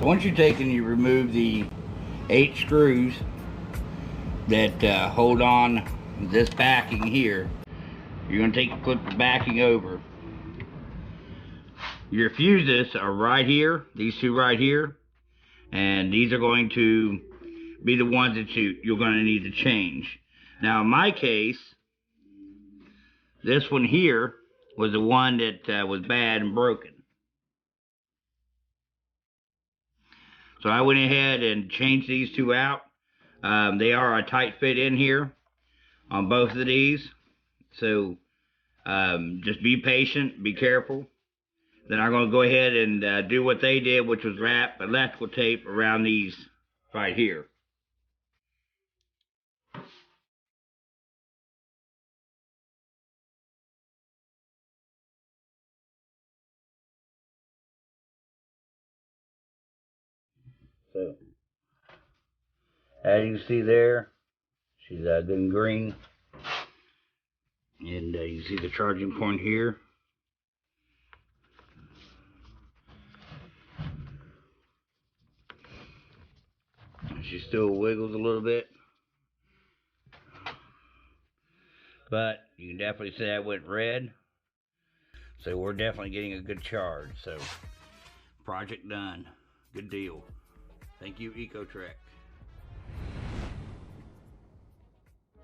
So once you take and you remove the 8 screws that hold on this backing here, you're going to flip the backing over. Your fuses are right here, these two right here, and these are going to be the ones that you're going to need to change. Now in my case, this one here was the one that was bad and broken. So I went ahead and changed these two out. They are a tight fit in here on both of these. So just be patient, be careful. Then I'm going to go ahead and do what they did, which was wrap electrical tape around these right here. So, as you see there, she's good and green. And you see the charging point here. She still wiggles a little bit. But you can definitely see that went red. So we're definitely getting a good charge. So project done. Good deal. Thank you, Ecotric.